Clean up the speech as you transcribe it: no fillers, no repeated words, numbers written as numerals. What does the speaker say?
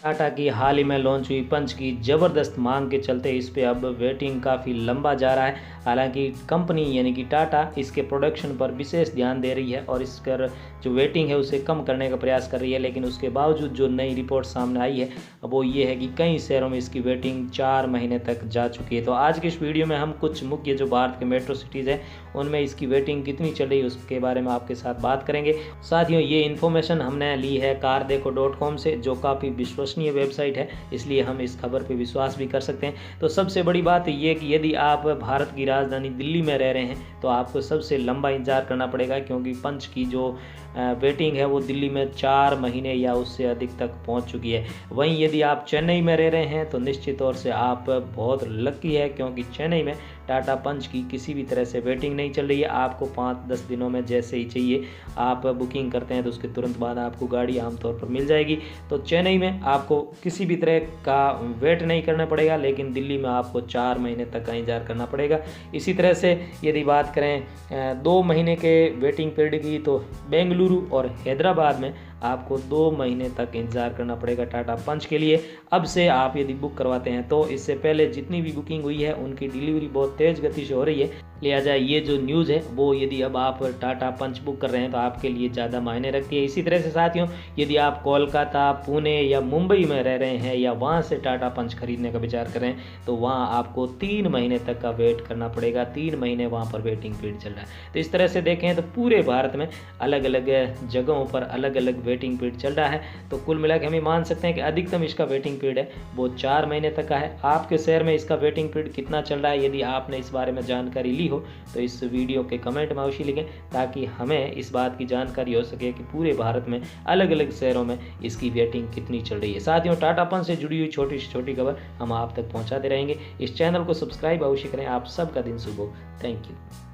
टाटा की हाल ही में लॉन्च हुई पंच की ज़बरदस्त मांग के चलते इस पे अब वेटिंग काफ़ी लंबा जा रहा है। हालांकि कंपनी यानी कि टाटा इसके प्रोडक्शन पर विशेष ध्यान दे रही है और इसकर जो वेटिंग है उसे कम करने का प्रयास कर रही है, लेकिन उसके बावजूद जो नई रिपोर्ट सामने आई है वो ये है कि कई शहरों में इसकी वेटिंग 4 महीने तक जा चुकी है। तो आज की इस वीडियो में हम कुछ मुख्य जो भारत के मेट्रो सिटीज़ हैं उनमें इसकी वेटिंग कितनी चल रही है उसके बारे में आपके साथ बात करेंगे। साथियों, ये इन्फॉर्मेशन हमने ली है car-dekho.com से, जो काफ़ी विश्वसनीय वेबसाइट है, इसलिए हम इस खबर पर विश्वास भी कर सकते हैं। तो सबसे बड़ी बात ये कि यदि आप भारत की राजधानी दिल्ली में रह रहे हैं तो आपको सबसे लंबा इंतजार करना पड़ेगा, क्योंकि पंच की जो वेटिंग है वो दिल्ली में 4 महीने या उससे अधिक तक पहुंच चुकी है। वहीं यदि आप चेन्नई में रह रहे हैं तो निश्चित तौर से आप बहुत लकी है, क्योंकि चेन्नई में टाटा पंच की किसी भी तरह से वेटिंग नहीं चल रही है। आपको 5-10 दिनों में जैसे ही चाहिए आप बुकिंग करते हैं तो उसके तुरंत बाद आपको गाड़ी आमतौर पर मिल जाएगी। तो चेन्नई में आपको किसी भी तरह का वेट नहीं करना पड़ेगा, लेकिन दिल्ली में आपको 4 महीने तक का इंतजार करना पड़ेगा। इसी तरह से यदि बात करें 2 महीने के वेटिंग पीरियड की, तो बेंगलुरु और हैदराबाद में आपको 2 महीने तक इंतज़ार करना पड़ेगा टाटा पंच के लिए। अब से आप यदि बुक करवाते हैं तो इससे पहले जितनी भी बुकिंग हुई है उनकी डिलीवरी बहुत तेज़ गति से हो रही है, लिहाजा ये जो न्यूज़ है वो यदि अब आप टाटा पंच बुक कर रहे हैं तो आपके लिए ज़्यादा मायने रखती है। इसी तरह से साथियों, यदि आप कोलकाता, पुणे या मुंबई में रह रहे हैं या वहाँ से टाटा पंच खरीदने का विचार कर रहे हैं तो वहाँ आपको 3 महीने तक का वेट करना पड़ेगा। 3 महीने वहाँ पर वेटिंग पीरियड चल रहा है। तो इस तरह से देखें तो पूरे भारत में अलग अलग जगहों पर अलग अलग वेटिंग पीरियड चल रहा है। तो कुल मिला के हम ये मान सकते हैं कि अधिकतम इसका वेटिंग पीरियड है वो 4 महीने तक का है। आपके शहर में इसका वेटिंग पीरियड कितना चल रहा है, यदि आपने इस बारे में जानकारी ली हो तो इस वीडियो के कमेंट में अवश्य लिखें, ताकि हमें इस बात की जानकारी हो सके कि पूरे भारत में अलग अलग शहरों में इसकी वेटिंग कितनी चल रही है। साथियों, टाटा पंच से जुड़ी हुई छोटी से छोटी खबर हम आप तक पहुंचाते रहेंगे। इस चैनल को सब्सक्राइब अवश्य करें। आप सबका दिन शुभ हो। Thank you.